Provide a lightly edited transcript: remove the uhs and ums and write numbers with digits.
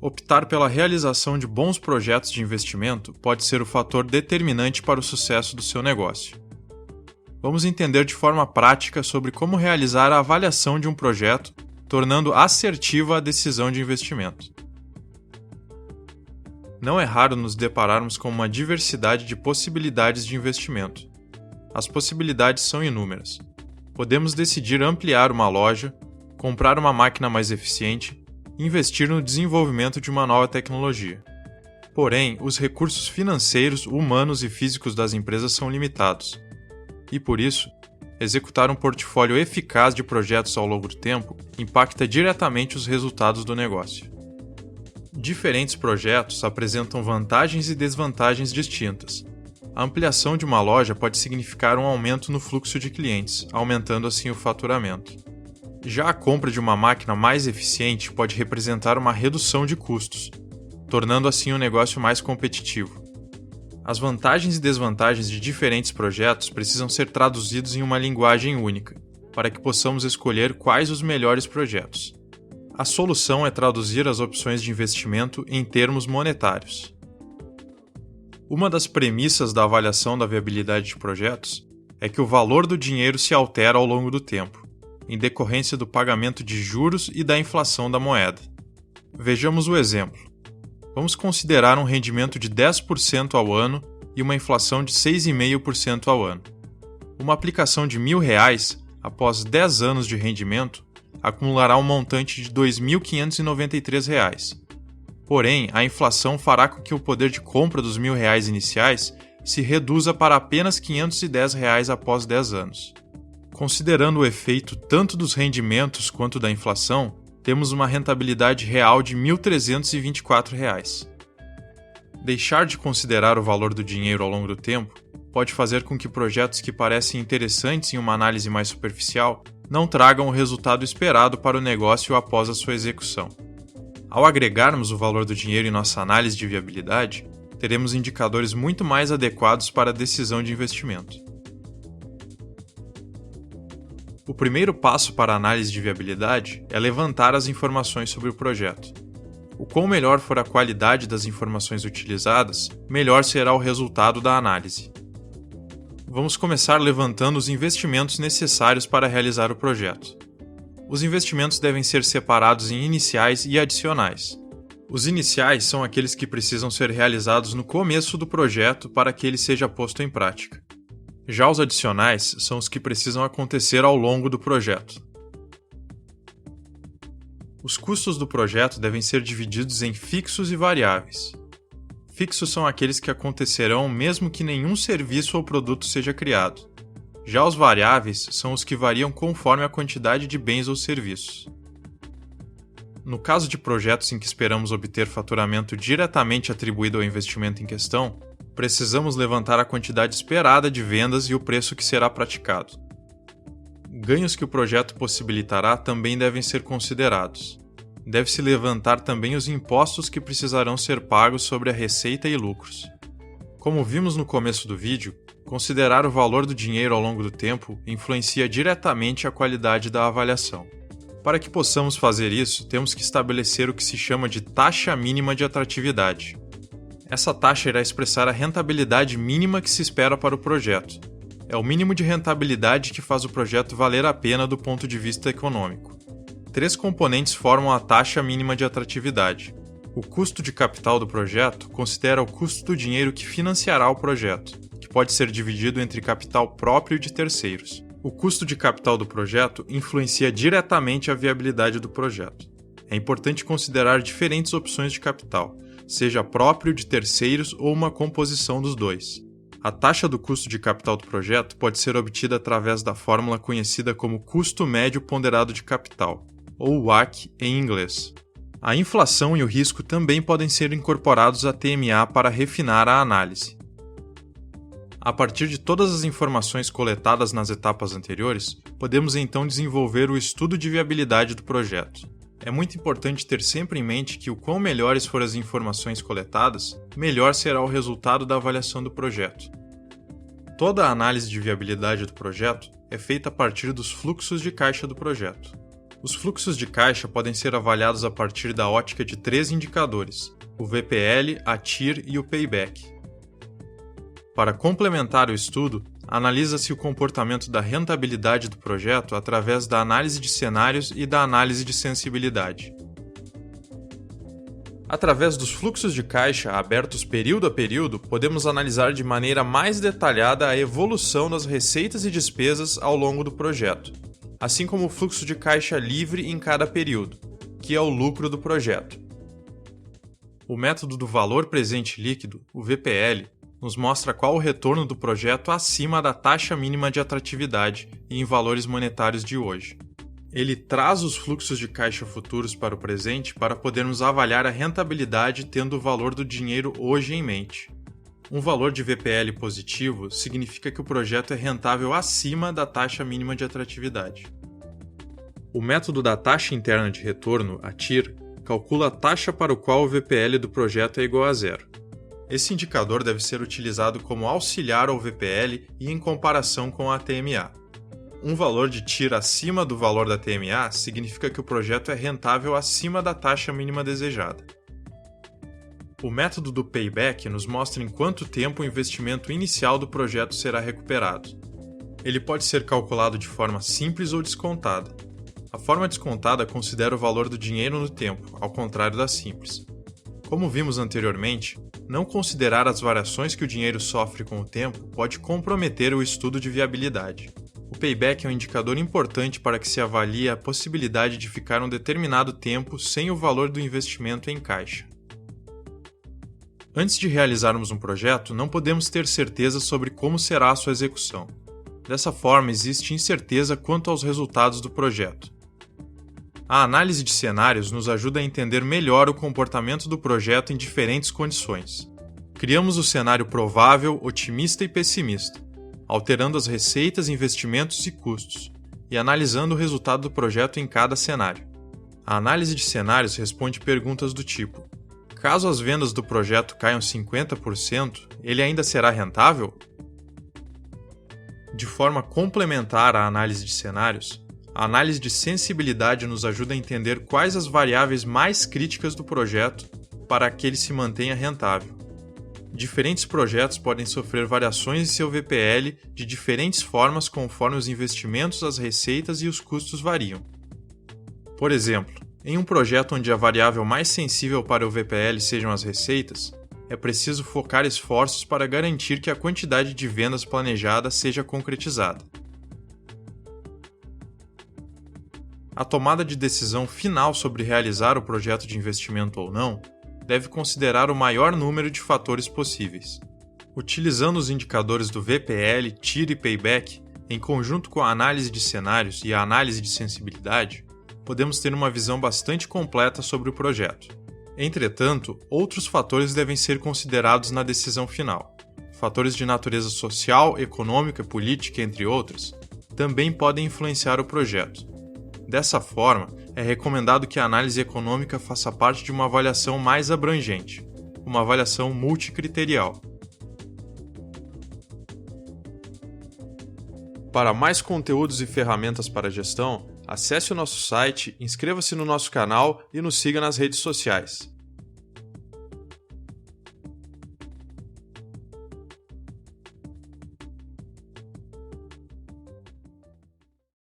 Optar pela realização de bons projetos de investimento pode ser o fator determinante para o sucesso do seu negócio. Vamos entender de forma prática sobre como realizar a avaliação de um projeto, tornando assertiva a decisão de investimento. Não é raro nos depararmos com uma diversidade de possibilidades de investimento. As possibilidades são inúmeras. Podemos decidir ampliar uma loja, comprar uma máquina mais eficiente, investir no desenvolvimento de uma nova tecnologia. Porém, os recursos financeiros, humanos e físicos das empresas são limitados. E por isso, executar um portfólio eficaz de projetos ao longo do tempo impacta diretamente os resultados do negócio. Diferentes projetos apresentam vantagens e desvantagens distintas. A ampliação de uma loja pode significar um aumento no fluxo de clientes, aumentando assim o faturamento. Já a compra de uma máquina mais eficiente pode representar uma redução de custos, tornando assim o negócio mais competitivo. As vantagens e desvantagens de diferentes projetos precisam ser traduzidos em uma linguagem única, para que possamos escolher quais os melhores projetos. A solução é traduzir as opções de investimento em termos monetários. Uma das premissas da avaliação da viabilidade de projetos é que o valor do dinheiro se altera ao longo do tempo, em decorrência do pagamento de juros e da inflação da moeda. Vejamos o exemplo. Vamos considerar um rendimento de 10% ao ano e uma inflação de 6,5% ao ano. Uma aplicação de R$1.000, após 10 anos de rendimento, acumulará um montante de R$ 2.593. Porém, a inflação fará com que o poder de compra dos R$1.000 iniciais se reduza para apenas R$ 510 após 10 anos. Considerando o efeito tanto dos rendimentos quanto da inflação, temos uma rentabilidade real de R$ 1.324. Deixar de considerar o valor do dinheiro ao longo do tempo pode fazer com que projetos que parecem interessantes em uma análise mais superficial não tragam o resultado esperado para o negócio após a sua execução. Ao agregarmos o valor do dinheiro em nossa análise de viabilidade, teremos indicadores muito mais adequados para a decisão de investimento. O primeiro passo para a análise de viabilidade é levantar as informações sobre o projeto. O quão melhor for a qualidade das informações utilizadas, melhor será o resultado da análise. Vamos começar levantando os investimentos necessários para realizar o projeto. Os investimentos devem ser separados em iniciais e adicionais. Os iniciais são aqueles que precisam ser realizados no começo do projeto para que ele seja posto em prática. Já os adicionais são os que precisam acontecer ao longo do projeto. Os custos do projeto devem ser divididos em fixos e variáveis. Fixos são aqueles que acontecerão mesmo que nenhum serviço ou produto seja criado. Já os variáveis são os que variam conforme a quantidade de bens ou serviços. No caso de projetos em que esperamos obter faturamento diretamente atribuído ao investimento em questão, precisamos levantar a quantidade esperada de vendas e o preço que será praticado. Ganhos que o projeto possibilitará também devem ser considerados. Deve-se levantar também os impostos que precisarão ser pagos sobre a receita e lucros. Como vimos no começo do vídeo, considerar o valor do dinheiro ao longo do tempo influencia diretamente a qualidade da avaliação. Para que possamos fazer isso, temos que estabelecer o que se chama de taxa mínima de atratividade. Essa taxa irá expressar a rentabilidade mínima que se espera para o projeto. É o mínimo de rentabilidade que faz o projeto valer a pena do ponto de vista econômico. 3 componentes formam a taxa mínima de atratividade. O custo de capital do projeto considera o custo do dinheiro que financiará o projeto, que pode ser dividido entre capital próprio e de terceiros. O custo de capital do projeto influencia diretamente a viabilidade do projeto. É importante considerar diferentes opções de capital, seja próprio, de terceiros ou uma composição dos dois. A taxa do custo de capital do projeto pode ser obtida através da fórmula conhecida como custo médio ponderado de capital, ou WACC em inglês. A inflação e o risco também podem ser incorporados à TMA para refinar a análise. A partir de todas as informações coletadas nas etapas anteriores, podemos então desenvolver o estudo de viabilidade do projeto. É muito importante ter sempre em mente que o quão melhores forem as informações coletadas, melhor será o resultado da avaliação do projeto. Toda a análise de viabilidade do projeto é feita a partir dos fluxos de caixa do projeto. Os fluxos de caixa podem ser avaliados a partir da ótica de 3 indicadores: o VPL, a TIR e o Payback. Para complementar o estudo, analisa-se o comportamento da rentabilidade do projeto através da análise de cenários e da análise de sensibilidade. Através dos fluxos de caixa abertos período a período, podemos analisar de maneira mais detalhada a evolução das receitas e despesas ao longo do projeto, assim como o fluxo de caixa livre em cada período, que é o lucro do projeto. O método do valor presente líquido, o VPL, nos mostra qual o retorno do projeto acima da taxa mínima de atratividade e em valores monetários de hoje. Ele traz os fluxos de caixa futuros para o presente para podermos avaliar a rentabilidade tendo o valor do dinheiro hoje em mente. Um valor de VPL positivo significa que o projeto é rentável acima da taxa mínima de atratividade. O método da taxa interna de retorno, a TIR, calcula a taxa para o qual o VPL do projeto é igual a zero. Esse indicador deve ser utilizado como auxiliar ao VPL e em comparação com a TMA. Um valor de TIR acima do valor da TMA significa que o projeto é rentável acima da taxa mínima desejada. O método do Payback nos mostra em quanto tempo o investimento inicial do projeto será recuperado. Ele pode ser calculado de forma simples ou descontada. A forma descontada considera o valor do dinheiro no tempo, ao contrário da simples. Como vimos anteriormente, não considerar as variações que o dinheiro sofre com o tempo pode comprometer o estudo de viabilidade. O payback é um indicador importante para que se avalie a possibilidade de ficar um determinado tempo sem o valor do investimento em caixa. Antes de realizarmos um projeto, não podemos ter certeza sobre como será a sua execução. Dessa forma, existe incerteza quanto aos resultados do projeto. A análise de cenários nos ajuda a entender melhor o comportamento do projeto em diferentes condições. Criamos o cenário provável, otimista e pessimista, alterando as receitas, investimentos e custos, e analisando o resultado do projeto em cada cenário. A análise de cenários responde perguntas do tipo: caso as vendas do projeto caiam 50%, ele ainda será rentável? De forma complementar à análise de cenários, a análise de sensibilidade nos ajuda a entender quais as variáveis mais críticas do projeto para que ele se mantenha rentável. Diferentes projetos podem sofrer variações em seu VPL de diferentes formas conforme os investimentos, as receitas e os custos variam. Por exemplo, em um projeto onde a variável mais sensível para o VPL sejam as receitas, é preciso focar esforços para garantir que a quantidade de vendas planejada seja concretizada. A tomada de decisão final sobre realizar o projeto de investimento ou não deve considerar o maior número de fatores possíveis. Utilizando os indicadores do VPL, TIR e Payback, em conjunto com a análise de cenários e a análise de sensibilidade, podemos ter uma visão bastante completa sobre o projeto. Entretanto, outros fatores devem ser considerados na decisão final. Fatores de natureza social, econômica, política, entre outros, também podem influenciar o projeto. Dessa forma, é recomendado que a análise econômica faça parte de uma avaliação mais abrangente, uma avaliação multicriterial. Para mais conteúdos e ferramentas para gestão, acesse o nosso site, inscreva-se no nosso canal e nos siga nas redes sociais.